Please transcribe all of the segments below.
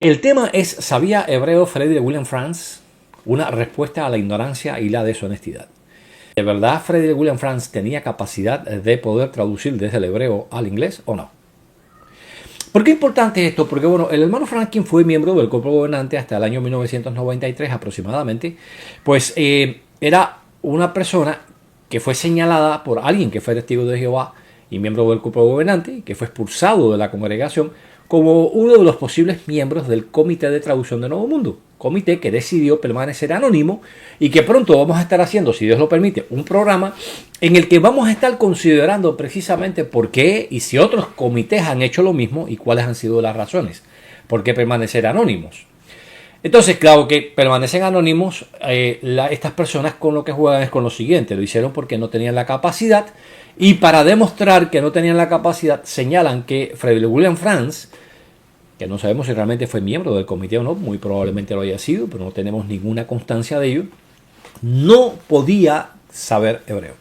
El tema es, ¿sabía hebreo Frederick William Franz? Una respuesta a la ignorancia y la deshonestidad. ¿De verdad Frederick William Franz tenía capacidad de poder traducir desde el hebreo al inglés o no? ¿Por qué es importante esto? Porque bueno, el hermano Franklin fue miembro del cuerpo gobernante hasta el año 1993 aproximadamente. Pues era una persona que fue señalada por alguien que fue testigo de Jehová y miembro del cuerpo gobernante, que fue expulsado de la congregación como uno de los posibles miembros del Comité de Traducción de Nuevo Mundo. Comité que decidió permanecer anónimo y que pronto vamos a estar haciendo, si Dios lo permite, un programa en el que vamos a estar considerando precisamente por qué y si otros comités han hecho lo mismo y cuáles han sido las razones. ¿Por qué permanecer anónimos? Entonces, claro que permanecen anónimos, estas personas con lo que juegan es con lo siguiente. Lo hicieron porque no tenían la capacidad y para demostrar que no tenían la capacidad señalan que Frederick William Franz, que no sabemos si realmente fue miembro del comité o no, muy probablemente lo haya sido, pero no tenemos ninguna constancia de ello, no podía saber hebreo.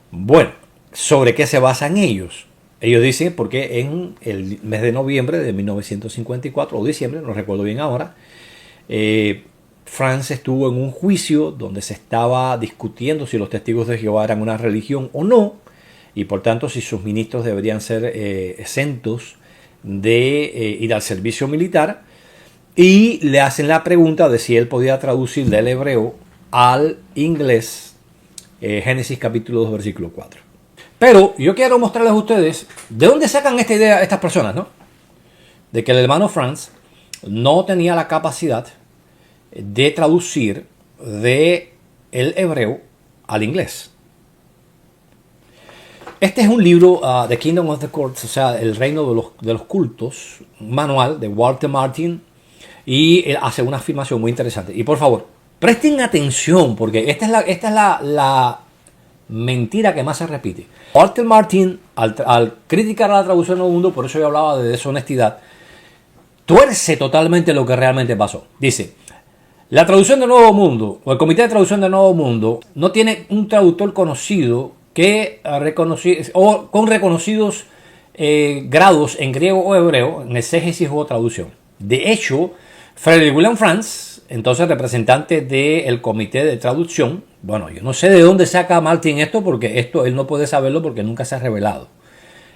Bueno, ¿sobre qué se basan ellos? Ellos dicen porque en el mes de noviembre de 1954, o diciembre, no recuerdo bien ahora, Franz estuvo en un juicio donde se estaba discutiendo si los testigos de Jehová eran una religión o no, y por tanto si sus ministros deberían ser exentos de ir al servicio militar, y le hacen la pregunta de si él podía traducir del hebreo al inglés Génesis capítulo 2 versículo 4. Pero yo quiero mostrarles a ustedes de dónde sacan esta idea estas personas, ¿no? De que el hermano Franz no tenía la capacidad de traducir de el hebreo al inglés. Este es un libro, The Kingdom of the Courts, o sea, El Reino de los Cultos, un manual de Walter Martin, y él hace una afirmación muy interesante. Y por favor, presten atención, porque esta es la mentira que más se repite. Walter Martin, al criticar a la traducción del Nuevo Mundo, por eso yo hablaba de deshonestidad, tuerce totalmente lo que realmente pasó. Dice, la traducción del Nuevo Mundo, o el Comité de Traducción del Nuevo Mundo, no tiene un traductor conocido que o con reconocidos grados en griego o hebreo en exégesis o traducción. De hecho, Frederick William Franz, entonces representante del Comité de Traducción, bueno, yo no sé de dónde saca Martin esto, porque esto él no puede saberlo porque nunca se ha revelado.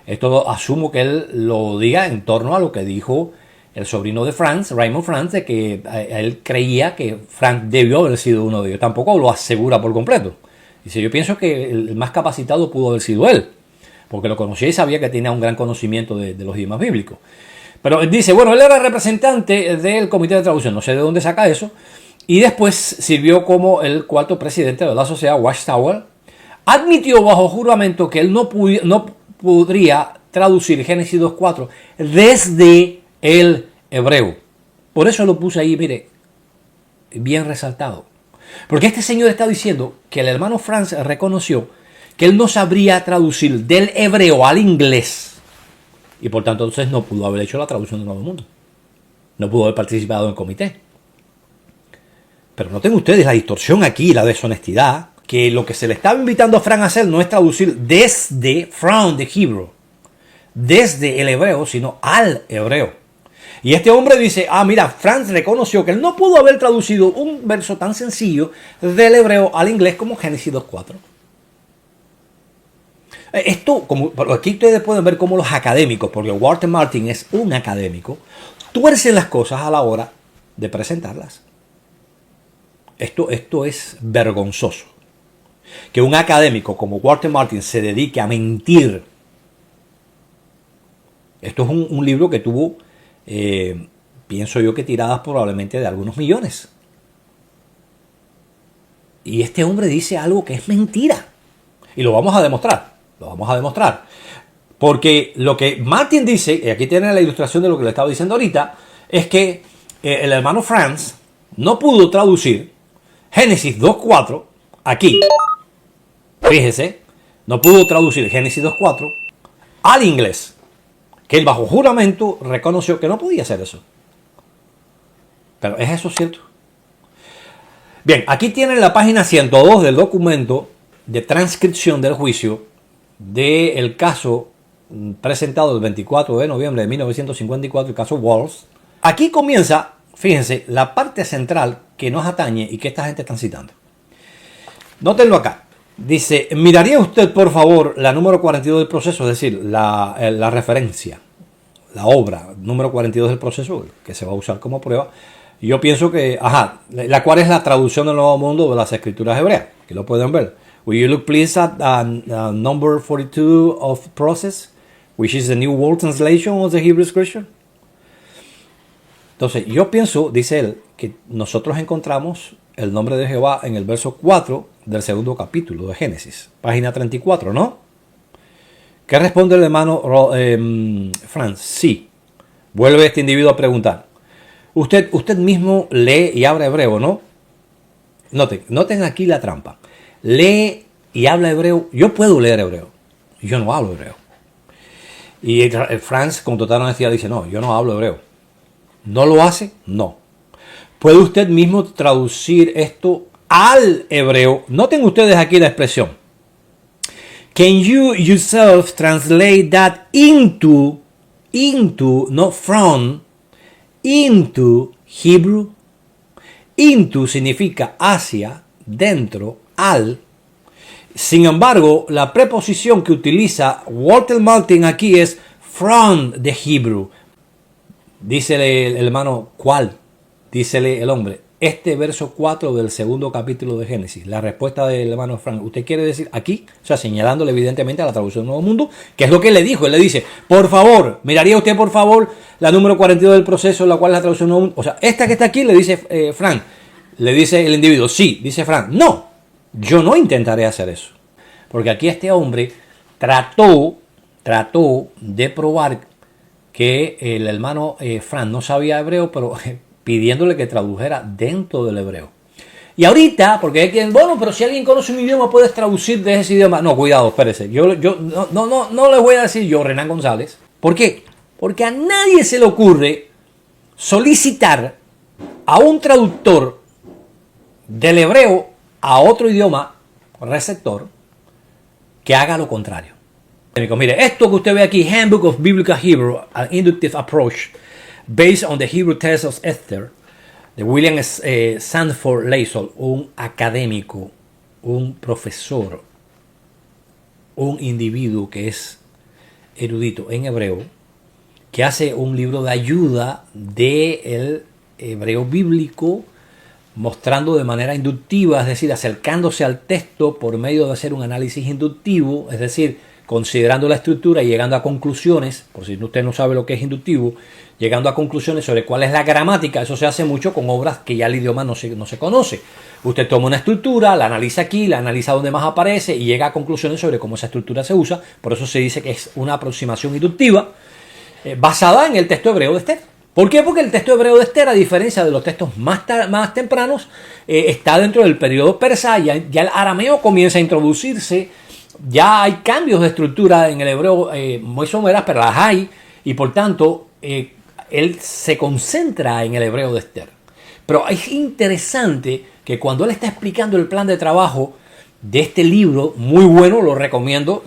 Esto asumo que él lo diga en torno a lo que dijo el sobrino de Franz, Raymond Franz, de que él creía que Franz debió haber sido uno de ellos. Tampoco lo asegura por completo. Dice, yo pienso que el más capacitado pudo haber sido él, porque lo conocía y sabía que tenía un gran conocimiento de los idiomas bíblicos. Pero él dice, bueno, él era representante del Comité de Traducción, no sé de dónde saca eso, y después sirvió como el cuarto presidente de la sociedad Watchtower. Admitió bajo juramento que él no podría traducir Génesis 2.4 desde el hebreo. Por eso lo puse ahí, mire, bien resaltado. Porque este señor está diciendo que el hermano Franz reconoció que él no sabría traducir del hebreo al inglés. Y por tanto, entonces no pudo haber hecho la traducción del Nuevo Mundo. No pudo haber participado en el comité. Pero noten ustedes la distorsión aquí, la deshonestidad, que lo que se le estaba invitando a Franz a hacer no es traducir desde from the Hebrew, desde el hebreo, sino al hebreo. Y este hombre dice, mira, Franz reconoció que él no pudo haber traducido un verso tan sencillo del hebreo al inglés como Génesis 2.4. Esto, como aquí ustedes pueden ver cómo los académicos, porque Walter Martin es un académico, tuercen las cosas a la hora de presentarlas. Esto es vergonzoso. Que un académico como Walter Martin se dedique a mentir. Esto es un libro que tuvo, pienso yo que tiradas probablemente de algunos millones. Y este hombre dice algo que es mentira. Y lo vamos a demostrar. Lo vamos a demostrar. Porque lo que Martin dice, y aquí tienen la ilustración de lo que le estaba diciendo ahorita, es que el hermano Franz no pudo traducir Génesis 2.4 aquí. Fíjese, no pudo traducir Génesis 2.4 al inglés. Que él bajo juramento reconoció que no podía hacer eso. Pero ¿es eso cierto? Bien, aquí tienen la página 102 del documento de transcripción del juicio del caso presentado el 24 de noviembre de 1954, el caso Walls, Aquí comienza, fíjense, la parte central que nos atañe y que esta gente está citando. Nótenlo acá. Dice, miraría usted por favor la número 42 del proceso, es decir, la referencia, la obra número 42 del proceso, que se va a usar como prueba. Yo pienso que, la cual es la traducción del Nuevo Mundo de las escrituras hebreas, que lo pueden ver. Will you look please at number 42 of process, which is the New World Translation of the Hebrew Scripture? Entonces, yo pienso, dice él, que nosotros encontramos el nombre de Jehová en el verso 4 del segundo capítulo de Génesis, página 34, ¿no? ¿Qué responde el hermano Franz? Sí. Vuelve este individuo a preguntar. Usted mismo lee y habla hebreo, ¿no? Noten aquí la trampa. Lee y habla hebreo. Yo puedo leer hebreo. Yo no hablo hebreo. Y Franz, con total honestidad, dice, no, yo no hablo hebreo. ¿No lo hace? No. ¿Puede usted mismo traducir esto al hebreo? Noten ustedes aquí la expresión. Can you yourself translate that into, not from, into Hebrew? Into significa hacia, dentro, al. Sin embargo, la preposición que utiliza Walter Martin aquí es from the Hebrew. Dícele el hermano, ¿cuál? Dícele el hombre, este verso 4 del segundo capítulo de Génesis. La respuesta del hermano Frank, ¿usted quiere decir aquí? O sea, señalándole evidentemente a la traducción del Nuevo Mundo, que es lo que él le dijo. Él le dice, por favor, miraría usted por favor la número 42 del proceso, la cual es la traducción del Nuevo Mundo. O sea, esta que está aquí, le dice Frank, le dice el individuo, sí, dice Frank, no, yo no intentaré hacer eso. Porque aquí este hombre trató de probar que el hermano Frank no sabía hebreo, pero pidiéndole que tradujera dentro del hebreo. Y ahorita, porque hay quien, bueno, pero si alguien conoce un idioma, puedes traducir de ese idioma. No, cuidado, espérese. Yo no les voy a decir yo, Renan González. ¿Por qué? Porque a nadie se le ocurre solicitar a un traductor del hebreo a otro idioma receptor que haga lo contrario. Mire, esto que usted ve aquí, Handbook of Biblical Hebrew, an Inductive Approach, based on the Hebrew Text of Esther, de William Sanford Leisol, un académico, un profesor, un individuo que es erudito en hebreo, que hace un libro de ayuda del hebreo bíblico, mostrando de manera inductiva, es decir, acercándose al texto por medio de hacer un análisis inductivo, es decir, considerando la estructura y llegando a conclusiones, por si usted no sabe lo que es inductivo, llegando a conclusiones sobre cuál es la gramática. Eso se hace mucho con obras que ya el idioma no se conoce. Usted toma una estructura, la analiza aquí, la analiza donde más aparece y llega a conclusiones sobre cómo esa estructura se usa. Por eso se dice que es una aproximación inductiva basada en el texto hebreo de Esther. ¿Por qué? Porque el texto hebreo de Esther, a diferencia de los textos más tempranos, está dentro del periodo persa. Ya el arameo comienza a introducirse. Ya hay cambios de estructura en el hebreo muy someras, pero las hay. Y por tanto, él se concentra en el hebreo de Esther. Pero es interesante que cuando él está explicando el plan de trabajo de este libro, muy bueno, les recomiendo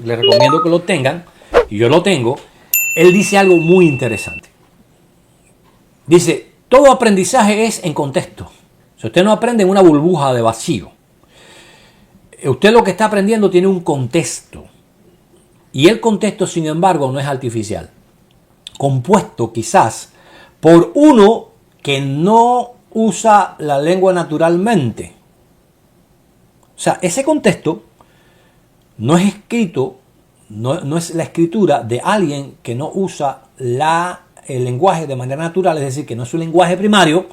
que lo tengan, y yo lo tengo, él dice algo muy interesante. Dice, todo aprendizaje es en contexto. Si usted no aprende en una burbuja de vacío, usted lo que está aprendiendo tiene un contexto. Y el contexto, sin embargo, no es artificial. Compuesto quizás por uno que no usa la lengua naturalmente. O sea, ese contexto no es escrito, no es la escritura de alguien que no usa el lenguaje de manera natural, es decir, que no es su lenguaje primario,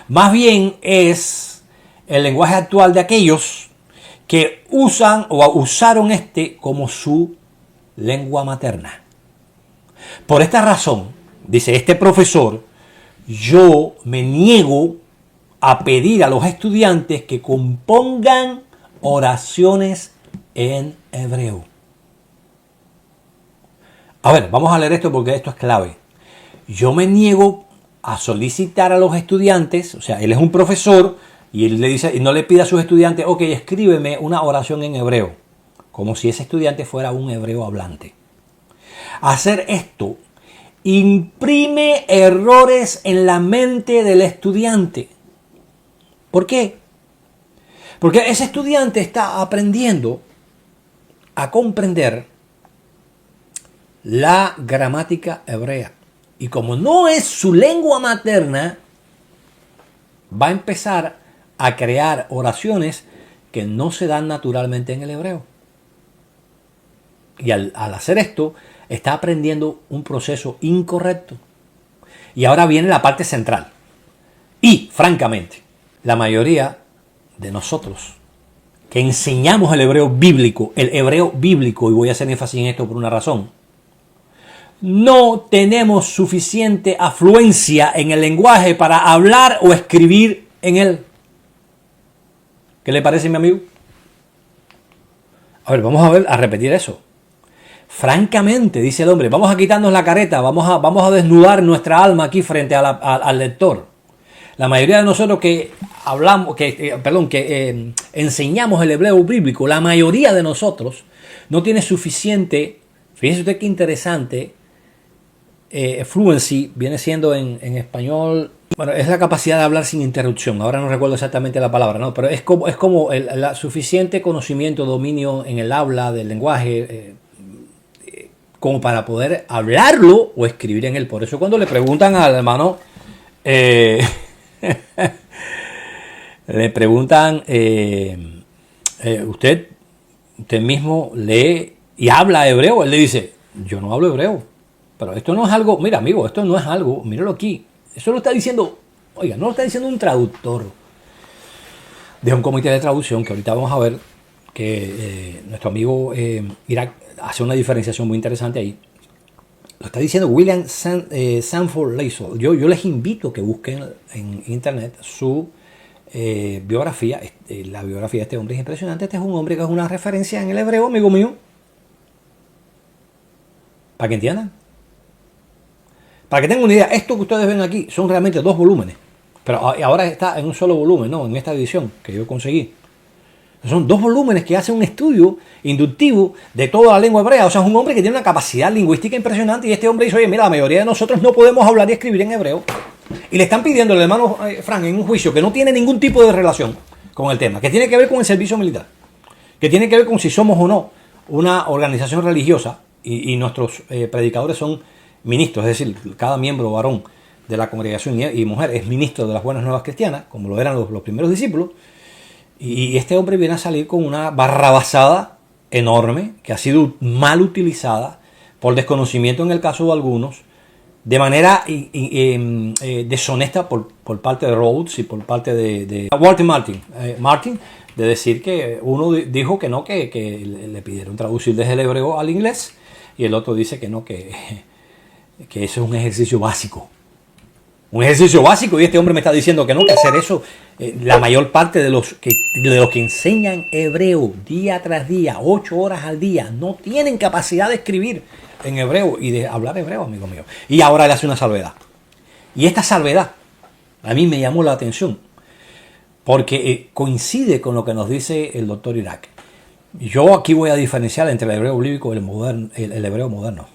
más bien es el lenguaje actual de aquellos que usan o usaron como su lengua materna. Por esta razón, dice este profesor, yo me niego a pedir a los estudiantes que compongan oraciones en hebreo. A ver, vamos a leer esto porque esto es clave. Yo me niego a solicitar a los estudiantes, o sea, él es un profesor y él le dice, y no le pide a sus estudiantes, ok, escríbeme una oración en hebreo, como si ese estudiante fuera un hebreo hablante. Hacer esto imprime errores en la mente del estudiante. ¿Por qué? Porque ese estudiante está aprendiendo a comprender la gramática hebrea. Y como no es su lengua materna, va a empezar a crear oraciones que no se dan naturalmente en el hebreo. Y al hacer esto, está aprendiendo un proceso incorrecto. Y ahora viene la parte central. Y, francamente, la mayoría de nosotros que enseñamos el hebreo bíblico, y voy a hacer énfasis en esto por una razón, no tenemos suficiente afluencia en el lenguaje para hablar o escribir en él. ¿Qué le parece, mi amigo? A ver, vamos a repetir eso. Francamente, dice el hombre, vamos a quitarnos la careta, vamos a desnudar nuestra alma aquí frente al lector. La mayoría de nosotros que hablamos, que enseñamos el hebreo bíblico, la mayoría de nosotros no tiene suficiente, fíjese usted qué interesante, fluency viene siendo en español, bueno, es la capacidad de hablar sin interrupción. Ahora no recuerdo exactamente la palabra, ¿no? Pero es como el suficiente conocimiento, dominio en el habla del lenguaje, como para poder hablarlo o escribir en él. Por eso cuando le preguntan al hermano, le preguntan, usted mismo lee y habla hebreo, él le dice, yo no hablo hebreo. Pero esto no es algo, mira amigo, esto no es algo, míralo aquí. Eso lo está diciendo, oiga, no lo está diciendo un traductor de un comité de traducción, que ahorita vamos a ver que nuestro amigo Irak hace una diferenciación muy interesante ahí. Lo está diciendo William Sanford Leisel. Yo les invito a que busquen en internet su biografía. La biografía de este hombre es impresionante. Este es un hombre que es una referencia en el hebreo, amigo mío. Para que entiendan. Para que tengan una idea, esto que ustedes ven aquí son realmente 2 volúmenes. Pero ahora está en un solo volumen, no, en esta edición que yo conseguí. Son 2 volúmenes que hacen un estudio inductivo de toda la lengua hebrea. O sea, es un hombre que tiene una capacidad lingüística impresionante. Y este hombre dice, oye, mira, la mayoría de nosotros no podemos hablar y escribir en hebreo. Y le están pidiendo al hermano Frank en un juicio que no tiene ningún tipo de relación con el tema, que tiene que ver con el servicio militar, que tiene que ver con si somos o no una organización religiosa. Y nuestros predicadores son ministros, es decir, cada miembro varón de la congregación y mujer es ministro de las buenas nuevas cristianas, como lo eran los primeros discípulos. Y este hombre viene a salir con una barrabasada enorme que ha sido mal utilizada por desconocimiento en el caso de algunos, de manera deshonesta por parte de Rhodes y por parte de Walter Martin, de decir que uno dijo que no, que le pidieron traducir desde el hebreo al inglés, y el otro dice que no, que eso es un ejercicio básico. Un ejercicio básico, y este hombre me está diciendo que no, que hacer eso, la mayor parte de los que enseñan hebreo día tras día, 8 horas al día, no tienen capacidad de escribir en hebreo y de hablar hebreo, amigo mío. Y ahora le hace una salvedad. Y esta salvedad a mí me llamó la atención, porque coincide con lo que nos dice el doctor Irak. Yo aquí voy a diferenciar entre el hebreo bíblico y el hebreo moderno.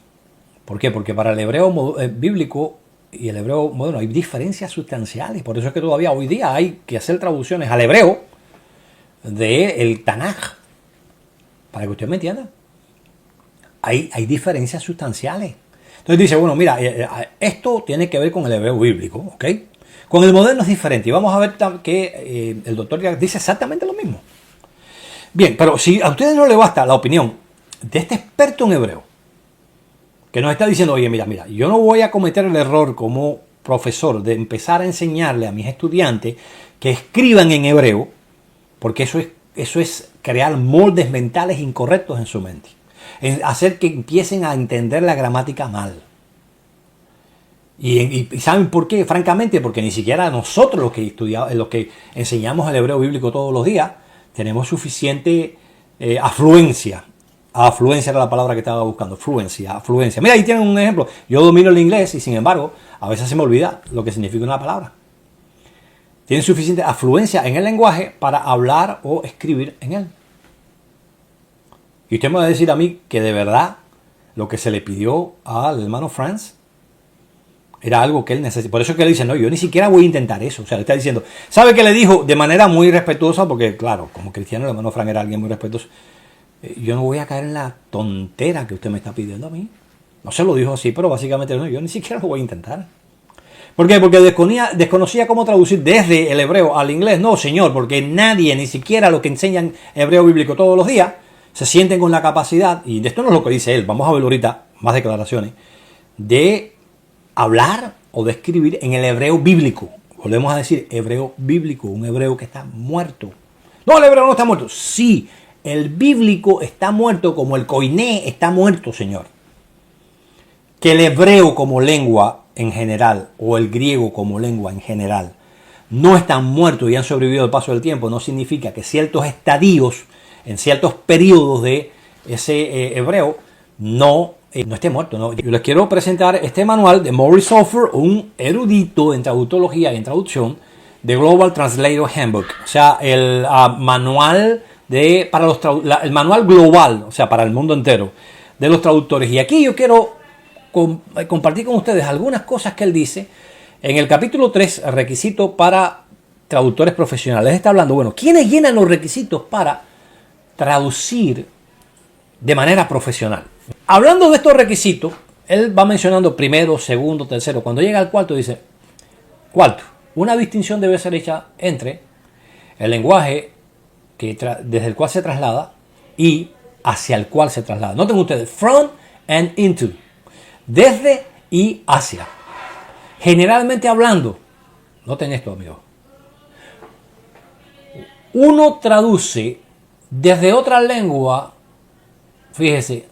¿Por qué? Porque para el hebreo bíblico y el hebreo moderno hay diferencias sustanciales. Por eso es que todavía hoy día hay que hacer traducciones al hebreo del Tanaj. Para que usted me entienda. Hay diferencias sustanciales. Entonces dice, bueno, mira, esto tiene que ver con el hebreo bíblico, ¿ok? Con el moderno es diferente. Y vamos a ver que el doctor dice exactamente lo mismo. Bien, pero si a ustedes no les basta la opinión de este experto en hebreo, que nos está diciendo, oye, mira, yo no voy a cometer el error como profesor de empezar a enseñarle a mis estudiantes que escriban en hebreo, porque eso es crear moldes mentales incorrectos en su mente, hacer que empiecen a entender la gramática mal. ¿Y saben por qué? Francamente, porque ni siquiera nosotros los que enseñamos el hebreo bíblico todos los días tenemos suficiente afluencia. Afluencia era la palabra que estaba buscando. Afluencia. Mira, ahí tienen un ejemplo. Yo domino el inglés y sin embargo, a veces se me olvida lo que significa una palabra. Tienen suficiente afluencia en el lenguaje para hablar o escribir en él. Y usted me va a decir a mí que de verdad lo que se le pidió al hermano Franz Era algo que él necesitaba. Por eso es que él dice, no, yo ni siquiera voy a intentar eso. O sea, le está diciendo, ¿sabe qué le dijo? De manera muy respetuosa, porque claro, como cristiano el hermano Frank era alguien muy respetuoso. Yo no voy a caer en la tontera que usted me está pidiendo a mí. No se lo dijo así, pero básicamente no, yo ni siquiera lo voy a intentar. ¿Por qué? Porque desconocía cómo traducir desde el hebreo al inglés. No, señor, porque nadie, ni siquiera los que enseñan hebreo bíblico todos los días, se sienten con la capacidad, y de esto no es lo que dice él, vamos a ver ahorita más declaraciones, de hablar o de escribir en el hebreo bíblico. Volvemos a decir hebreo bíblico, un hebreo que está muerto. No, el hebreo no está muerto. Sí, el bíblico está muerto como el koiné está muerto, señor. Que el hebreo como lengua en general, o el griego como lengua en general, no están muertos y han sobrevivido al paso del tiempo, no significa que ciertos estadios, en ciertos periodos de ese hebreo, no esté muerto. ¿No? Yo les quiero presentar este manual de Maurice Offer, un erudito en traductología y en traducción, de Global Translator Handbook. O sea, el manual el manual global, o sea, para el mundo entero, de los traductores. Y aquí yo quiero compartir con ustedes algunas cosas que él dice en el capítulo 3, requisitos para traductores profesionales. Está hablando, bueno, ¿quiénes llenan los requisitos para traducir de manera profesional? Hablando de estos requisitos, él va mencionando primero, segundo, tercero. Cuando llega al cuarto dice, cuarto, una distinción debe ser hecha entre el lenguaje desde el cual se traslada y hacia el cual se traslada. Noten ustedes, from and into. Desde y hacia. Generalmente hablando, noten esto, amigos. Uno traduce desde otra lengua, fíjese,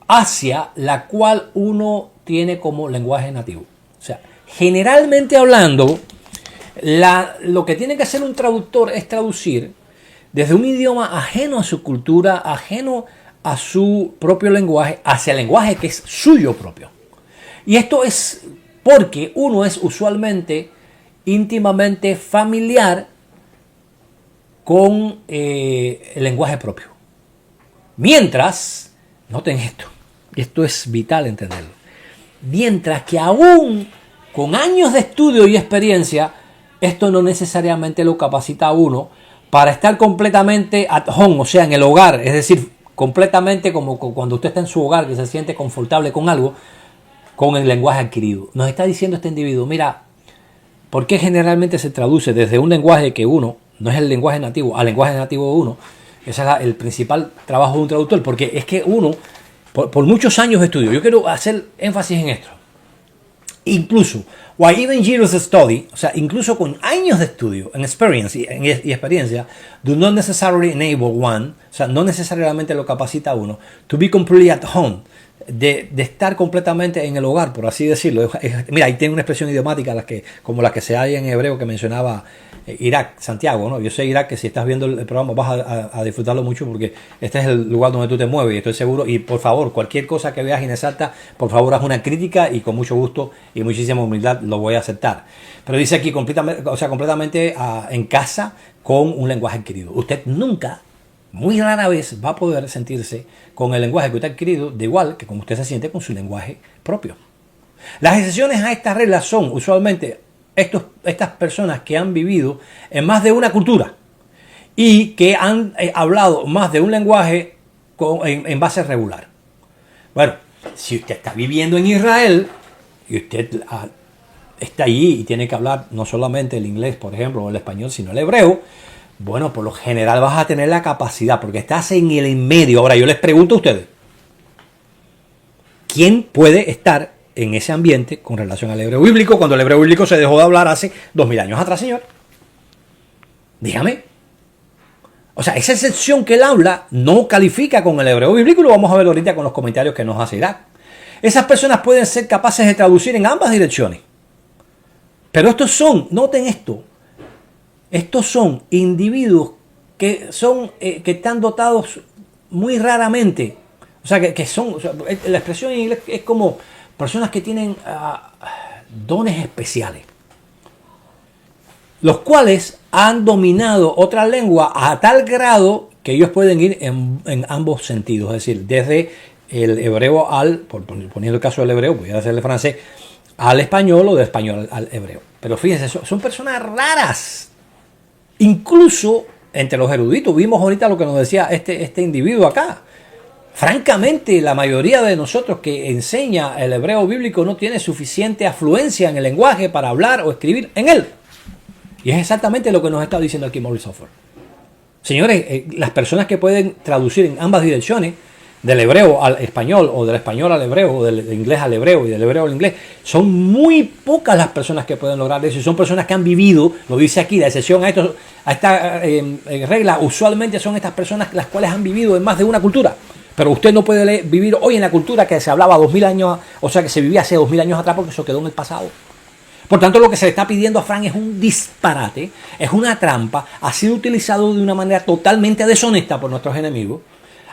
hacia la cual uno tiene como lenguaje nativo. O sea, generalmente hablando, lo que tiene que hacer un traductor es traducir desde un idioma ajeno a su cultura, ajeno a su propio lenguaje, hacia el lenguaje que es suyo propio. Y esto es porque uno es usualmente íntimamente familiar con el lenguaje propio. Mientras, noten esto es vital entenderlo, mientras que aún con años de estudio y experiencia, esto no necesariamente lo capacita a uno para estar completamente at home, o sea, en el hogar, es decir, completamente como cuando usted está en su hogar, que se siente confortable con algo, con el lenguaje adquirido. Nos está diciendo este individuo, mira, ¿por qué generalmente se traduce desde un lenguaje que uno, no es el lenguaje nativo, al lenguaje nativo de uno? Ese es el principal trabajo de un traductor, porque es que uno, por muchos años de estudio, yo quiero hacer énfasis en esto, incluso, while even years of study, o sea, incluso con años de estudio, en experience y experiencia, do not necessarily enable one, o sea, no necesariamente lo capacita a uno, to be completely at home, de estar completamente en el hogar, por así decirlo. Mira, ahí tiene una expresión idiomática como la que se halla en hebreo que mencionaba Irak, Santiago, ¿no? Yo sé, Irak, que si estás viendo el programa vas a disfrutarlo mucho porque este es el lugar donde tú te mueves y estoy seguro. Y por favor, cualquier cosa que veas inexacta, por favor haz una crítica y con mucho gusto y muchísima humildad lo voy a aceptar. Pero dice aquí completamente en casa con un lenguaje adquirido. Usted nunca, muy rara vez, va a poder sentirse con el lenguaje que usted ha adquirido de igual que como usted se siente con su lenguaje propio. Las excepciones a estas reglas son usualmente estas personas que han vivido en más de una cultura y que han hablado más de un lenguaje en base regular. Bueno, si usted está viviendo en Israel y usted está allí y tiene que hablar no solamente el inglés, por ejemplo, o el español, sino el hebreo, bueno, por lo general vas a tener la capacidad porque estás en el medio. Ahora yo les pregunto a ustedes, ¿quién puede estar en ese ambiente con relación al hebreo bíblico cuando el hebreo bíblico se dejó de hablar hace 2000 años atrás, señor? Dígame. O sea, esa excepción que él habla no califica con el hebreo bíblico y lo vamos a ver ahorita con los comentarios que nos hace Irak. Esas personas pueden ser capaces de traducir en ambas direcciones. Pero noten esto, estos son individuos que están dotados muy raramente. O sea, la expresión en inglés es como personas que tienen dones especiales, los cuales han dominado otra lengua a tal grado que ellos pueden ir en ambos sentidos, es decir, desde el hebreo poniendo el caso del hebreo, voy a hacerle francés, al español o del español al hebreo. Pero fíjense, son personas raras. Incluso entre los eruditos, vimos ahorita lo que nos decía este individuo acá. Francamente, la mayoría de nosotros que enseña el hebreo bíblico no tiene suficiente afluencia en el lenguaje para hablar o escribir en él. Y es exactamente lo que nos está diciendo aquí Morris Hofer. Señores, las personas que pueden traducir en ambas direcciones, del hebreo al español, o del español al hebreo, o del inglés al hebreo, y del hebreo al inglés, son muy pocas las personas que pueden lograr eso. Y son personas que han vivido, lo dice aquí, la excepción a esta regla, usualmente son estas personas las cuales han vivido en más de una cultura. Pero usted no puede vivir hoy en la cultura que se hablaba 2000 años, o sea, que se vivía hace 2000 años atrás, porque eso quedó en el pasado. Por tanto, lo que se le está pidiendo a Frank es un disparate, es una trampa, ha sido utilizado de una manera totalmente deshonesta por nuestros enemigos,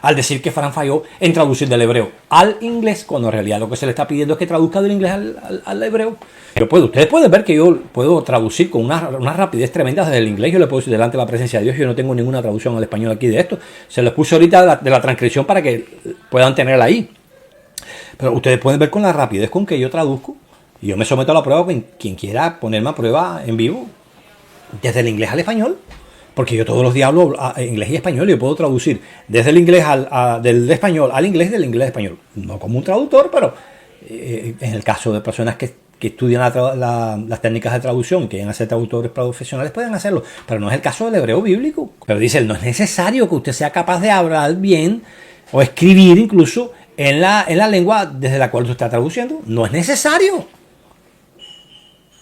al decir que Frank falló en traducir del hebreo al inglés, cuando en realidad lo que se le está pidiendo es que traduzca del inglés al hebreo. Pero ustedes pueden ver que yo puedo traducir con una rapidez tremenda desde el inglés. Yo le puedo decir delante de la presencia de Dios, yo no tengo ninguna traducción al español aquí de esto. Se los puse ahorita de la transcripción para que puedan tenerla ahí. Pero ustedes pueden ver con la rapidez con que yo traduzco. Y yo me someto a la prueba con quien quiera ponerme a prueba en vivo, desde el inglés al español. Porque yo todos los días hablo inglés y español y yo puedo traducir desde el inglés del español al inglés, del inglés al español. No como un traductor, pero en el caso de personas que estudian las técnicas de traducción y quieren ser traductores profesionales, pueden hacerlo. Pero no es el caso del hebreo bíblico. Pero dice, no es necesario que usted sea capaz de hablar bien o escribir incluso en la lengua desde la cual usted está traduciendo. No es necesario.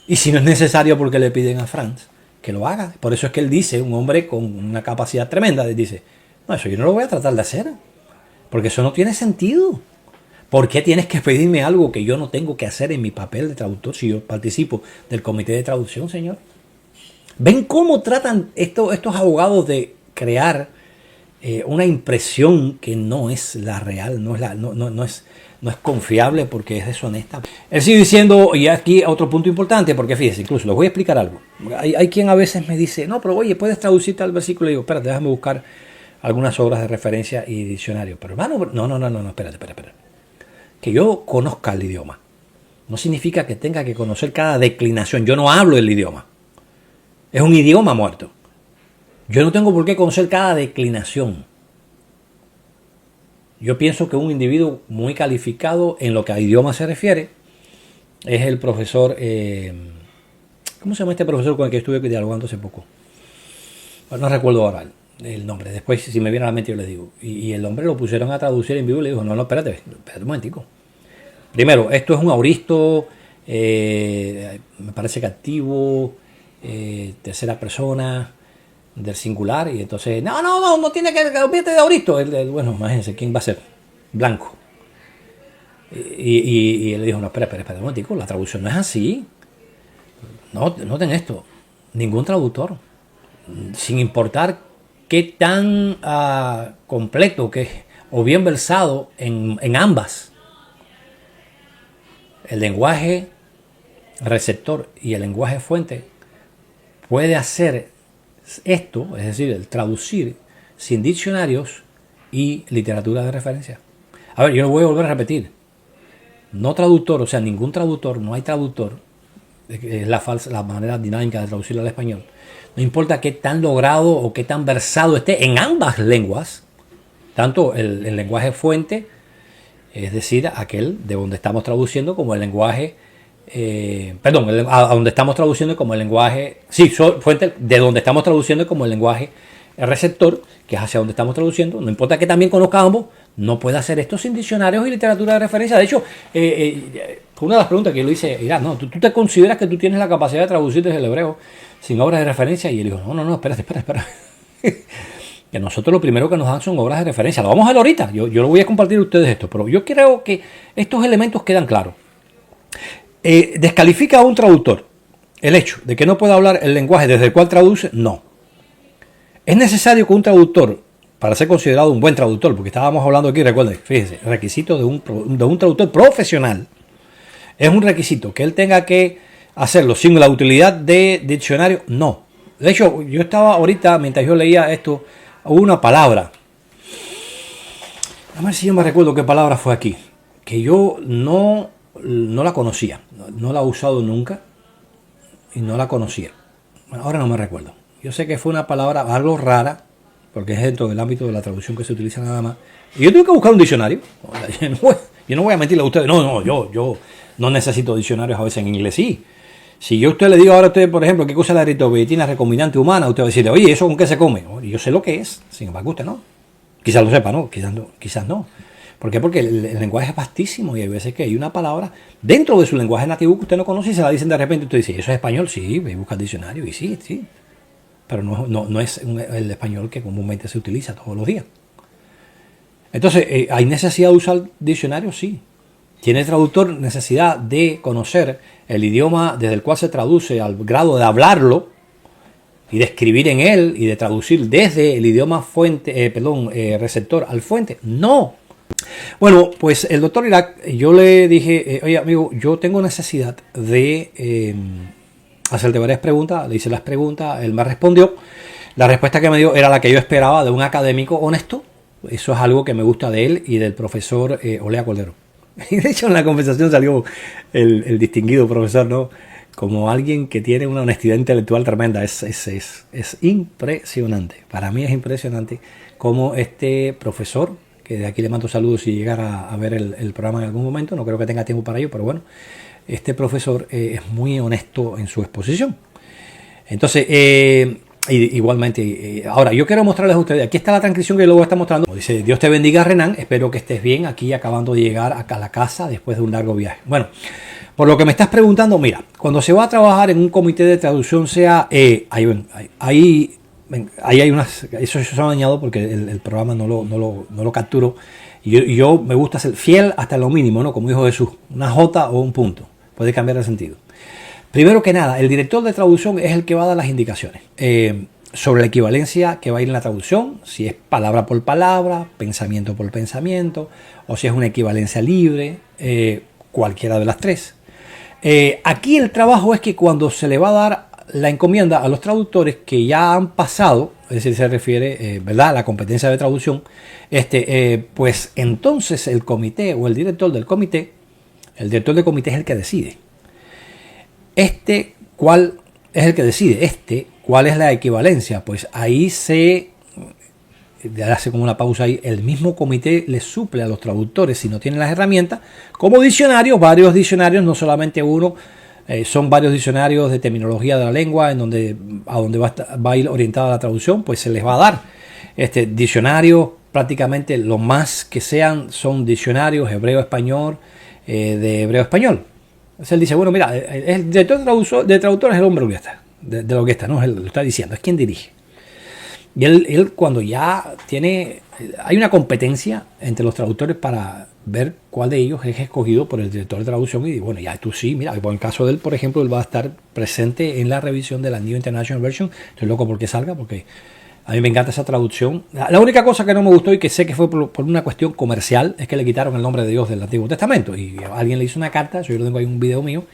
Y si no es necesario, ¿por qué le piden a Franz que lo haga? Por eso es que él dice, un hombre con una capacidad tremenda, dice, no, eso yo no lo voy a tratar de hacer, porque eso no tiene sentido. ¿Por qué tienes que pedirme algo que yo no tengo que hacer en mi papel de traductor si yo participo del comité de traducción, señor? ¿Ven cómo tratan estos abogados de crear una impresión que no es la real, no es confiable porque es deshonesta? Él sigue diciendo, y aquí otro punto importante, porque fíjense, incluso les voy a explicar algo. Hay quien a veces me dice, no, pero oye, puedes traducir tal versículo. Y digo, espérate, déjame buscar algunas obras de referencia y diccionario. Pero hermano, no, espérate. Que yo conozca el idioma no significa que tenga que conocer cada declinación. Yo no hablo el idioma. Es un idioma muerto. Yo no tengo por qué conocer cada declinación. Yo pienso que un individuo muy calificado en lo que a idioma se refiere es el profesor, ¿cómo se llama este profesor con el que estuve dialogando hace poco? Bueno, no recuerdo ahora el nombre. Después, si me viene a la mente, yo les digo. Y el hombre lo pusieron a traducir en vivo y le dijo, no, espérate un momentico. Primero, esto es un auristo, me parece que activo, tercera persona del singular, y entonces, no tiene que olvídate de auristo. Bueno, imagínense, ¿quién va a ser? Blanco. Y él le dijo, no, espera un momentico, la traducción no es así. Noten esto, ningún traductor, sin importar qué tan completo o bien versado en ambas, el lenguaje receptor y el lenguaje fuente puede hacer esto, es decir, el traducir sin diccionarios y literatura de referencia. A ver, yo lo voy a volver a repetir. No traductor, o sea, ningún traductor, no hay traductor, es la manera dinámica de traducirlo al español. No importa qué tan logrado o qué tan versado esté en ambas lenguas, tanto el lenguaje fuente, es decir, aquel de donde estamos traduciendo, como el lenguaje, a donde estamos traduciendo como el lenguaje, fuente de donde estamos traduciendo como el lenguaje receptor, que es hacia donde estamos traduciendo. No importa que también conozca ambos, no puede hacer esto sin diccionarios y literatura de referencia. De hecho, una de las preguntas que yo le hice, ¿tú te consideras que tú tienes la capacidad de traducir desde el hebreo sin obras de referencia? Y él dijo, no, espera. Que nosotros lo primero que nos dan son obras de referencia. Lo vamos a ver ahorita. Yo lo voy a compartir a ustedes esto, pero yo creo que estos elementos quedan claros. ¿Descalifica a un traductor el hecho de que no pueda hablar el lenguaje desde el cual traduce? No. Es necesario que un traductor, para ser considerado un buen traductor, porque estábamos hablando aquí, recuerden, fíjense, el requisito de un traductor profesional es un requisito que él tenga que hacerlo sin la utilidad de diccionario. No. De hecho, yo estaba ahorita, mientras yo leía esto, hubo una palabra, a ver si yo me recuerdo qué palabra fue aquí, que yo no no la conocía, no la he usado nunca y no la conocía. Bueno, ahora no me recuerdo. Yo sé que fue una palabra algo rara, porque es dentro del ámbito de la traducción que se utiliza nada más. Y yo tuve que buscar un diccionario. Yo no voy a mentirle a ustedes. No, yo no necesito diccionarios a veces en inglés. Sí. Si yo a usted le digo ahora a usted, por ejemplo, qué cosa es la eritropoyetina recombinante humana, usted va a decirle, oye, ¿eso con qué se come? Y yo sé lo que es, sin embargo usted no. Quizás lo sepa, ¿no? Quizás no. ¿Por qué? Porque el lenguaje es vastísimo y hay veces que hay una palabra dentro de su lenguaje nativo que usted no conoce y se la dicen de repente. Usted dice, ¿eso es español? Sí, ve y busca el diccionario y sí, sí. Pero no es el español que comúnmente se utiliza todos los días. Entonces, ¿hay necesidad de usar diccionarios? Sí. ¿Tiene el traductor necesidad de conocer el idioma desde el cual se traduce al grado de hablarlo y de escribir en él y de traducir desde el idioma receptor al fuente? No. Bueno, pues el doctor Irak, yo le dije, oye amigo, yo tengo necesidad de hacerte varias preguntas. Le hice las preguntas, él me respondió. La respuesta que me dio era la que yo esperaba de un académico honesto. Eso es algo que me gusta de él y del profesor Olea Cordero. Y de hecho en la conversación salió el distinguido profesor, ¿no? Como alguien que tiene una honestidad intelectual tremenda. Es impresionante. Para mí es impresionante cómo este profesor, que de aquí le mando saludos si llegara a ver el programa en algún momento, no creo que tenga tiempo para ello, pero bueno, este profesor es muy honesto en su exposición. Entonces, igualmente, ahora yo quiero mostrarles a ustedes, aquí está la transcripción que luego está mostrando. Dice, Dios te bendiga Renan, espero que estés bien aquí acabando de llegar a la casa después de un largo viaje. Bueno, por lo que me estás preguntando, mira, cuando se va a trabajar en un comité de traducción, sea, ahí hay unas, eso se ha dañado porque el programa no lo capturó. Y yo me gusta ser fiel hasta lo mínimo, ¿no? Como dijo Jesús, una J o un punto, puede cambiar el sentido. Primero que nada, el director de traducción es el que va a dar las indicaciones sobre la equivalencia que va a ir en la traducción, si es palabra por palabra, pensamiento por pensamiento, o si es una equivalencia libre, cualquiera de las tres. Aquí el trabajo es que cuando se le va a dar la encomienda a los traductores que ya han pasado, es decir, se refiere, ¿verdad?, a la competencia de traducción, pues entonces el comité o el director del comité es el que decide. ¿Cuál es el que decide? ¿Cuál es la equivalencia? Pues ahí se hace como una pausa ahí. El mismo comité le suple a los traductores, si no tienen las herramientas, como diccionarios, varios diccionarios, no solamente uno, son varios diccionarios de terminología de la lengua, en donde a donde va a ir orientada la traducción, pues se les va a dar. Diccionarios, prácticamente lo más que sean, son diccionarios hebreo-español, de hebreo-español. Entonces él dice, bueno, mira, el director de traductor es el hombre de la orquesta, no lo está diciendo, es quien dirige. Y él cuando ya hay una competencia entre los traductores para ver cuál de ellos es escogido por el director de traducción, y bueno, ya tú sí, mira, por el caso de él, por ejemplo, él va a estar presente en la revisión de la New International Version. Estoy loco porque salga, porque a mí me encanta esa traducción. La única cosa que no me gustó y que sé que fue por una cuestión comercial es que le quitaron el nombre de Dios del Antiguo Testamento. Y alguien le hizo una carta, yo tengo ahí un video mío,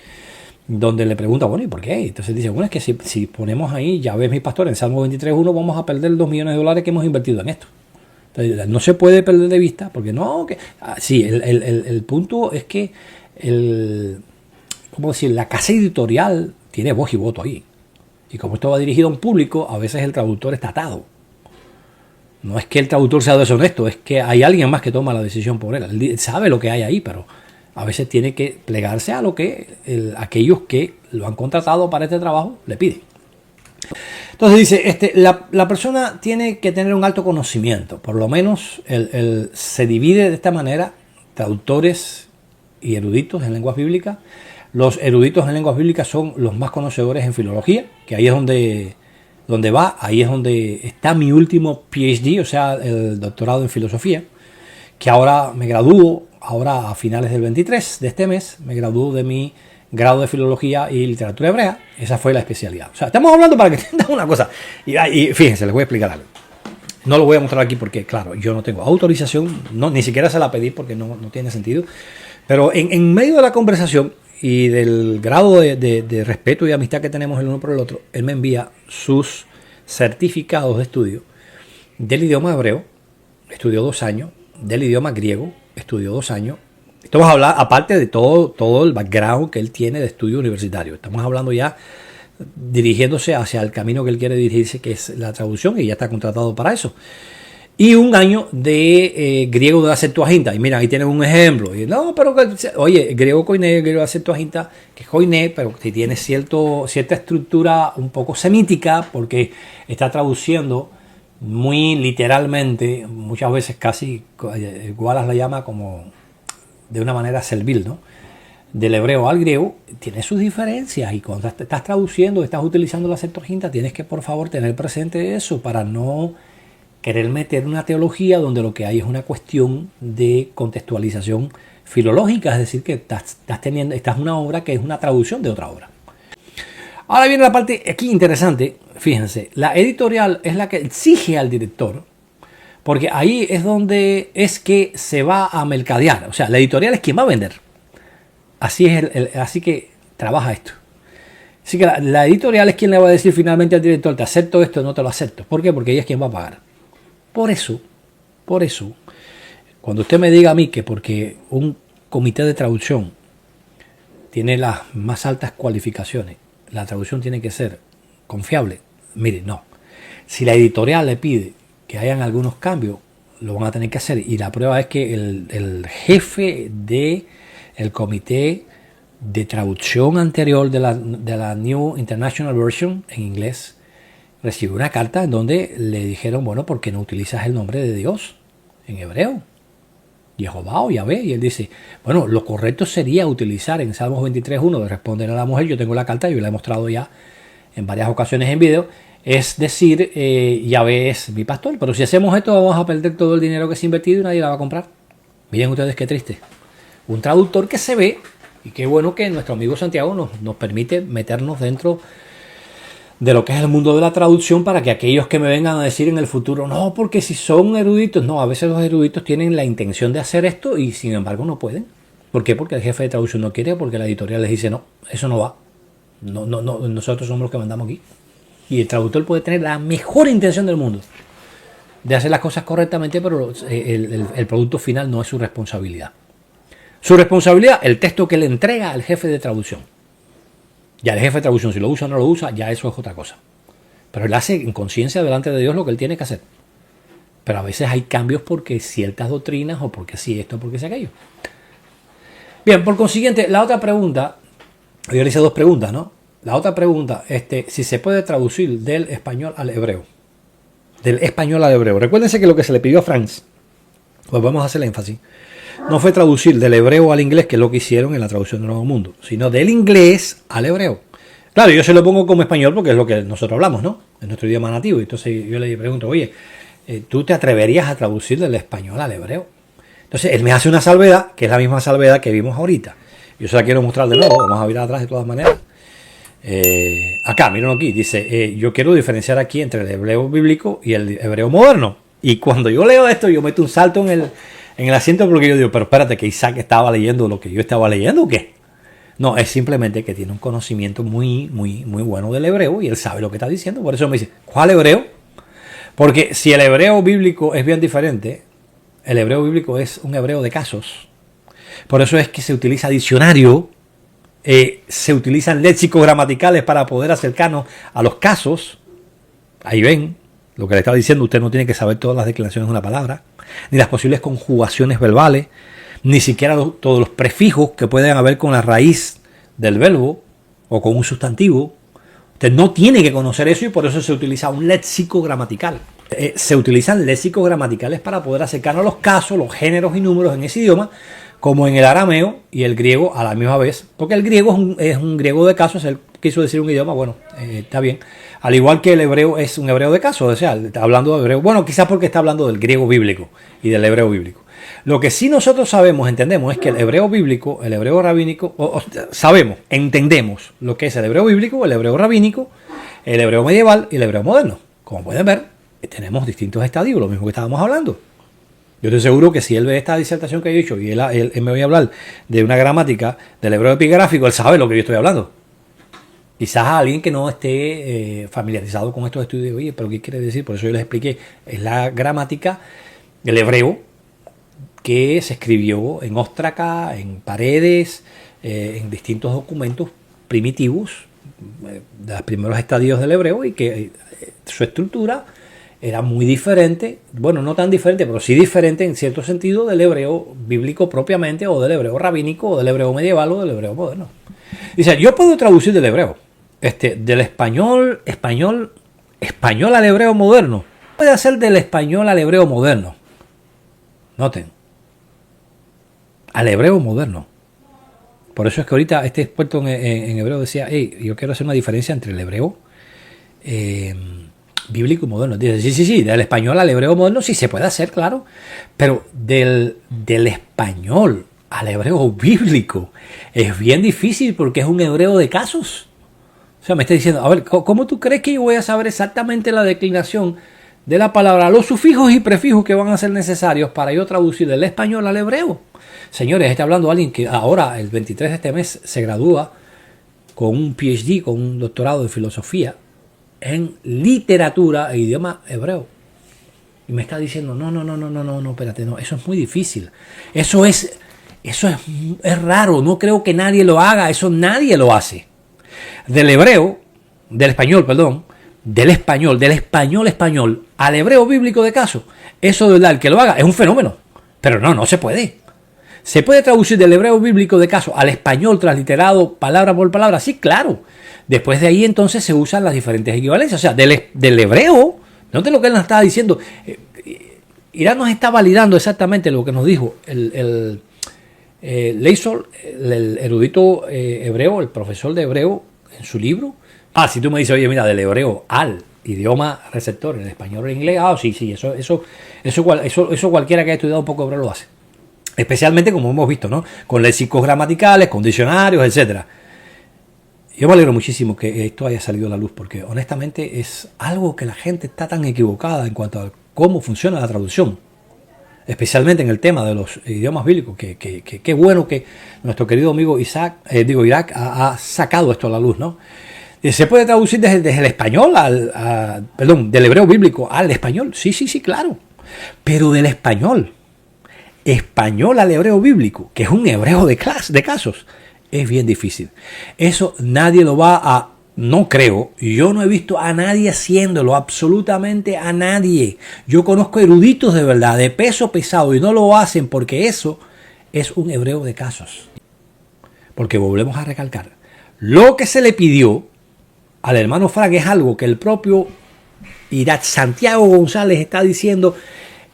donde le pregunta, bueno, ¿y por qué? Entonces dice, bueno, es que si ponemos ahí, ya ves mi pastor, en Salmo 23.1 vamos a perder $2 millones que hemos invertido en esto. Entonces, no se puede perder de vista, porque no, sí, el punto es que ¿cómo decir? La casa editorial tiene voz y voto ahí. Y como esto va dirigido a un público, a veces el traductor está atado. No es que el traductor sea deshonesto, es que hay alguien más que toma la decisión por él. Él sabe lo que hay ahí, pero a veces tiene que plegarse a lo que aquellos que lo han contratado para este trabajo le piden. Entonces dice, la persona tiene que tener un alto conocimiento. Por lo menos se divide de esta manera, traductores y eruditos en lenguas bíblicas. Los eruditos en lenguas bíblicas son los más conocedores en filología, que ahí es donde va, ahí es donde está mi último PhD, o sea, el doctorado en filosofía, que ahora me gradúo, ahora a finales del 23 de este mes, me gradúo de mi grado de filología y literatura hebrea. Esa fue la especialidad. O sea, estamos hablando para que entiendan una cosa. Y fíjense, les voy a explicar algo. No lo voy a mostrar aquí porque, claro, yo no tengo autorización, ni siquiera se la pedí porque no tiene sentido. Pero en medio de la conversación y del grado de respeto y amistad que tenemos el uno por el otro, él me envía sus certificados de estudio del idioma hebreo, estudió 2 años, del idioma griego, estudió 2 años, Esto vamos a hablar, aparte de todo el background que él tiene de estudio universitario. Estamos hablando ya dirigiéndose hacia el camino que él quiere dirigirse, que es la traducción, y ya está contratado para eso. Y un año de griego de la Septuaginta. Y mira, ahí tienen un ejemplo. Y no, pero oye, griego koiné, griego de la Septuaginta, que es koiné, pero que tiene cierta estructura un poco semítica, porque está traduciendo muy literalmente, muchas veces casi, Wallace la llama como de una manera servil, ¿no? Del hebreo al griego, tiene sus diferencias, y cuando estás traduciendo, estás utilizando la Septuaginta, tienes que por favor tener presente eso para no querer meter una teología donde lo que hay es una cuestión de contextualización filológica, es decir, que estás una obra que es una traducción de otra obra. Ahora viene la parte aquí interesante, fíjense, la editorial es la que exige al director, porque ahí es donde es que se va a mercadear, o sea, la editorial es quien va a vender. Así que trabaja esto. Así que la editorial es quien le va a decir finalmente al director, te acepto esto o no te lo acepto. ¿Por qué? Porque ella es quien va a pagar. Por eso, cuando usted me diga a mí que porque un comité de traducción tiene las más altas cualificaciones, la traducción tiene que ser confiable, mire, no. Si la editorial le pide que hayan algunos cambios, lo van a tener que hacer. Y la prueba es que el jefe del comité de traducción anterior de la New International Version en inglés recibió una carta en donde le dijeron, bueno, ¿por qué no utilizas el nombre de Dios en hebreo? Jehová o Yahvé. Y él dice, bueno, lo correcto sería utilizar en Salmos 23.1 de responder a la mujer, yo tengo la carta, yo la he mostrado ya en varias ocasiones en video, es decir, Yahvé es mi pastor, pero si hacemos esto vamos a perder todo el dinero que se ha invertido y nadie la va a comprar. Miren ustedes qué triste. Un traductor que se ve, y qué bueno que nuestro amigo Santiago nos permite meternos dentro de lo que es el mundo de la traducción, para que aquellos que me vengan a decir en el futuro, no, porque si son eruditos, no, a veces los eruditos tienen la intención de hacer esto y sin embargo no pueden. ¿Por qué? Porque el jefe de traducción no quiere, porque la editorial les dice, no, eso no va. No, nosotros somos los que mandamos aquí. Y el traductor puede tener la mejor intención del mundo de hacer las cosas correctamente, pero el producto final no es su responsabilidad. Su responsabilidad, el texto que le entrega al jefe de traducción. Ya el jefe de traducción, si lo usa o no lo usa, ya eso es otra cosa. Pero él hace en conciencia delante de Dios lo que él tiene que hacer. Pero a veces hay cambios porque ciertas doctrinas, o porque sí esto, o porque sí aquello. Bien, por consiguiente, la otra pregunta, yo le hice dos preguntas, ¿no? La otra pregunta, si se puede traducir del español al hebreo. Del español al hebreo. Recuérdense que lo que se le pidió a Franz, pues vamos a hacer el énfasis, no fue traducir del hebreo al inglés, que es lo que hicieron en la traducción del Nuevo Mundo, sino del inglés al hebreo. Claro, yo se lo pongo como español porque es lo que nosotros hablamos, ¿no? Es nuestro idioma nativo. Entonces yo le pregunto, oye, ¿tú te atreverías a traducir del español al hebreo? Entonces él me hace una salvedad, que es la misma salvedad que vimos ahorita. Yo se la quiero mostrar de nuevo, vamos a ver atrás de todas maneras. Acá, mírenlo aquí, dice, yo quiero diferenciar aquí entre el hebreo bíblico y el hebreo moderno. Y cuando yo leo esto, yo meto un salto en el asiento, porque yo digo, pero espérate, que Isaac estaba leyendo lo que yo estaba leyendo, ¿o qué? No, es simplemente que tiene un conocimiento muy bueno del hebreo y él sabe lo que está diciendo. Por eso me dice, ¿cuál hebreo? Porque si el hebreo bíblico es bien diferente, el hebreo bíblico es un hebreo de casos. Por eso es que se utiliza diccionario, se utilizan léxicos gramaticales para poder acercarnos a los casos. Ahí ven lo que le estaba diciendo, usted no tiene que saber todas las declinaciones de una palabra, ni las posibles conjugaciones verbales, ni siquiera todos los prefijos que pueden haber con la raíz del verbo o con un sustantivo. Usted no tiene que conocer eso, y por eso se utiliza un léxico gramatical. Se utilizan léxicos gramaticales para poder acercarnos a los casos, los géneros y números en ese idioma, como en el arameo y el griego a la misma vez, porque el griego es un griego de casos. Él quiso decir un idioma, bueno, está bien, al igual que el hebreo es un hebreo de casos, o sea, está hablando de hebreo, bueno, quizás porque está hablando del griego bíblico y del hebreo bíblico. Lo que sí nosotros sabemos, entendemos, es que el hebreo bíblico, el hebreo rabínico, sabemos, entendemos lo que es el hebreo bíblico, el hebreo rabínico, el hebreo medieval y el hebreo moderno. Como pueden ver, tenemos distintos estadios, lo mismo que estábamos hablando. Yo estoy seguro que si él ve esta disertación que he hecho y él me voy a hablar de una gramática del hebreo epigráfico, él sabe lo que yo estoy hablando. Quizás a alguien que no esté familiarizado con estos estudios, oye, pero ¿qué quiere decir? Por eso yo les expliqué, es la gramática del hebreo que se escribió en óstraca, en paredes, en distintos documentos primitivos de los primeros estadios del hebreo, y que su estructura era muy diferente, bueno, no tan diferente, pero sí diferente en cierto sentido del hebreo bíblico propiamente, o del hebreo rabínico, o del hebreo medieval, o del hebreo moderno. Dice, yo puedo traducir del hebreo, del español al hebreo moderno. Puede hacer del español al hebreo moderno. Noten, al hebreo moderno. Por eso es que ahorita este experto en hebreo decía, hey, yo quiero hacer una diferencia entre el hebreo bíblico y moderno. Dice, sí, del español al hebreo moderno sí se puede hacer, claro, pero del español al hebreo bíblico es bien difícil, porque es un hebreo de casos. O sea, me está diciendo, a ver, ¿cómo tú crees que yo voy a saber exactamente la declinación de la palabra, los sufijos y prefijos que van a ser necesarios para yo traducir del español al hebreo? Señores, está hablando alguien que ahora, el 23 de este mes, se gradúa con un PhD, con un doctorado de filosofía en literatura e idioma hebreo. Y me está diciendo, no, espérate, no, eso es muy difícil. Eso es raro, no creo que nadie lo haga, eso nadie lo hace. Del español al hebreo bíblico de caso, eso de verdad, el que lo haga es un fenómeno. Pero no se puede. ¿Se puede traducir del hebreo bíblico de caso al español transliterado palabra por palabra? Sí, claro. Después de ahí entonces se usan las diferentes equivalencias. O sea, del hebreo, no te lo que él nos estaba diciendo. Irán nos está validando exactamente lo que nos dijo el Leisol, el erudito hebreo, el profesor de hebreo, en su libro. Si tú me dices, oye, mira, del hebreo al idioma receptor, en español o en inglés, sí, eso cualquiera que haya estudiado un poco hebreo lo hace. Especialmente, como hemos visto, ¿no? Con léxicos gramaticales, con diccionarios, etcétera. Yo me alegro muchísimo que esto haya salido a la luz, porque honestamente es algo que la gente está tan equivocada en cuanto a cómo funciona la traducción, especialmente en el tema de los idiomas bíblicos, que bueno que nuestro querido amigo Irak ha sacado esto a la luz, ¿no? ¿Se puede traducir desde el español del hebreo bíblico al español? Sí, claro. Pero del español al hebreo bíblico, que es un hebreo de casos, es bien difícil. Eso nadie lo va a... No creo, yo no he visto a nadie haciéndolo, absolutamente a nadie. Yo conozco eruditos de verdad, de peso pesado, y no lo hacen porque eso es un hebreo de casos. Porque volvemos a recalcar, lo que se le pidió al hermano Frank es algo que el propio Irak Santiago González está diciendo,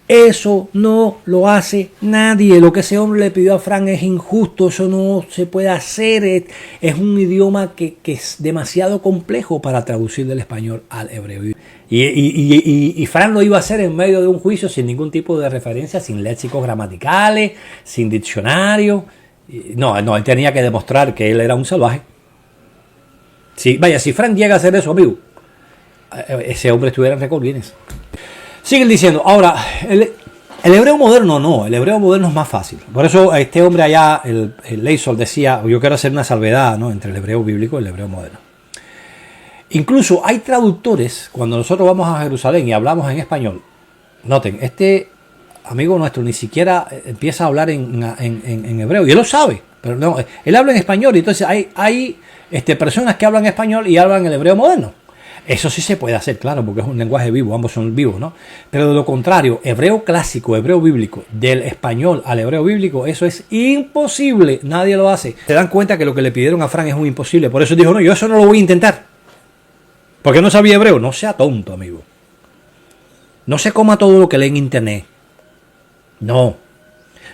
eso no lo hace nadie. Lo que ese hombre le pidió a Frank es injusto, eso no se puede hacer. Es un idioma que es demasiado complejo para traducir del español al hebreo. Y Frank lo iba a hacer en medio de un juicio sin ningún tipo de referencia, sin léxicos gramaticales, sin diccionario. No, él tenía que demostrar que él era un salvaje. Si Frank llega a hacer eso, amigo, ese hombre estuviera en récord Guinness. Siguen diciendo, ahora, el hebreo moderno no, el hebreo moderno es más fácil. Por eso este hombre allá, el Leisol, decía, yo quiero hacer una salvedad, ¿no?, entre el hebreo bíblico y el hebreo moderno. Incluso hay traductores, cuando nosotros vamos a Jerusalén y hablamos en español, noten, este amigo nuestro ni siquiera empieza a hablar en hebreo, y él lo sabe, pero no, él habla en español, y entonces hay personas que hablan español y hablan el hebreo moderno. Eso sí se puede hacer, claro, porque es un lenguaje vivo, ambos son vivos, ¿no? Pero de lo contrario, hebreo clásico, hebreo bíblico, del español al hebreo bíblico, eso es imposible, nadie lo hace. Se dan cuenta que lo que le pidieron a Frank es un imposible, por eso dijo, no, yo eso no lo voy a intentar. Porque no sabía hebreo. No sea tonto, amigo. No se coma todo lo que lee en internet. No.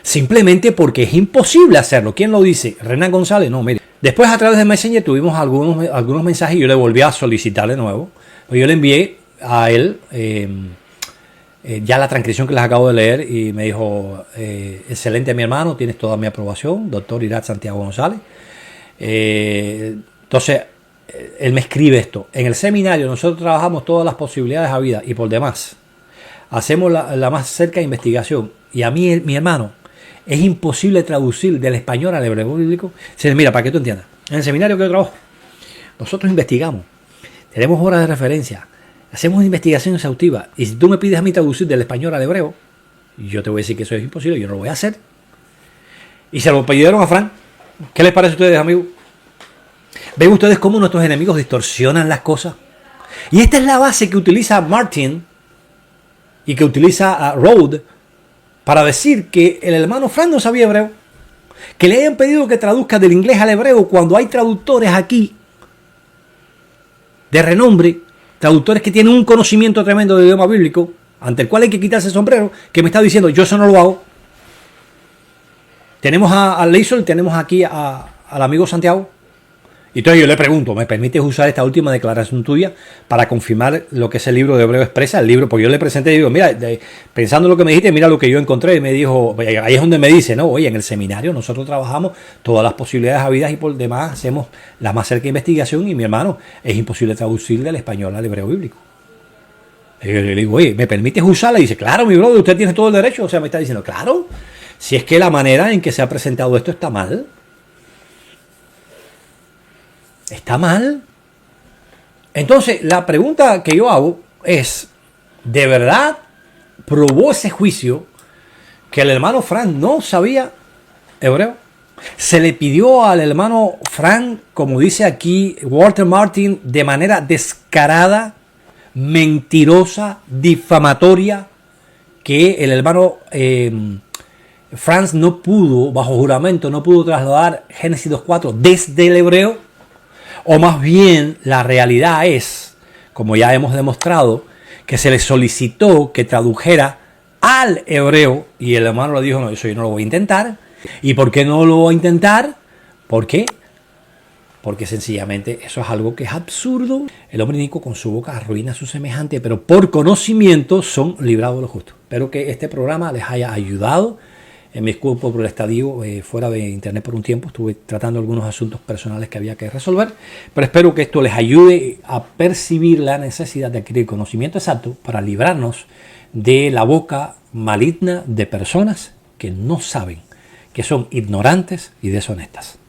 Simplemente porque es imposible hacerlo. ¿Quién lo dice? Renan González. No, mire. Después a través de Messenger tuvimos algunos mensajes y yo le volví a solicitar de nuevo. Yo le envié a él ya la transcripción que les acabo de leer y me dijo, excelente mi hermano, tienes toda mi aprobación, doctor Irak Santiago González. Entonces, él me escribe esto. En el seminario nosotros trabajamos todas las posibilidades a vida y por demás hacemos la más cerca investigación. Y a mí, mi hermano, es imposible traducir del español al hebreo bíblico. Mira, para que tú entiendas, en el seminario que yo trabajo, nosotros investigamos, tenemos horas de referencia, hacemos una investigación exhaustiva, y si tú me pides a mí traducir del español al hebreo, Yo te voy a decir que eso es imposible, yo no lo voy a hacer. Y se lo pidieron a Frank. ¿Qué les parece a ustedes, amigos? ¿Ven ustedes cómo nuestros enemigos distorsionan las cosas? Y esta es la base que utiliza Martin y que utiliza Rhodes para decir que el hermano Frank no sabía hebreo. Que le hayan pedido que traduzca del inglés al hebreo cuando hay traductores aquí de renombre, traductores que tienen un conocimiento tremendo del idioma bíblico, ante el cual hay que quitarse el sombrero, que me está diciendo, yo eso no lo hago. Tenemos a Leisol, tenemos aquí al amigo Santiago. Y entonces yo le pregunto, ¿me permites usar esta última declaración tuya para confirmar lo que ese libro de Hebreo expresa? El libro, porque yo le presenté y digo, mira, pensando en lo que me dijiste, mira lo que yo encontré. Y me dijo, ahí es donde me dice, no, oye, en el seminario nosotros trabajamos todas las posibilidades habidas y por demás hacemos la más cerca investigación y mi hermano, es imposible traducir del español al hebreo bíblico. Y yo le digo, oye, ¿me permites usarla? Y dice, claro, mi brother, usted tiene todo el derecho. O sea, me está diciendo, claro, si es que la manera en que se ha presentado esto está mal. Está mal. Entonces, la pregunta que yo hago es, ¿de verdad probó ese juicio que el hermano Frank no sabía hebreo? Se le pidió al hermano Frank, como dice aquí Walter Martin, de manera descarada, mentirosa, difamatoria, que el hermano Frank no pudo, bajo juramento, no pudo trasladar Génesis 2.4 desde el hebreo. O más bien la realidad es, como ya hemos demostrado, que se le solicitó que tradujera al hebreo y el hermano le dijo, no, eso yo no lo voy a intentar. ¿Y por qué no lo voy a intentar? ¿Por qué? Porque sencillamente eso es algo que es absurdo. El hombre inicuo con su boca arruina a su semejante, pero por conocimiento son librados los justos. Espero que este programa les haya ayudado. Me disculpo por el estadio fuera de internet por un tiempo. Estuve tratando algunos asuntos personales que había que resolver. Pero espero que esto les ayude a percibir la necesidad de adquirir conocimiento exacto para librarnos de la boca maligna de personas que no saben, que son ignorantes y deshonestas.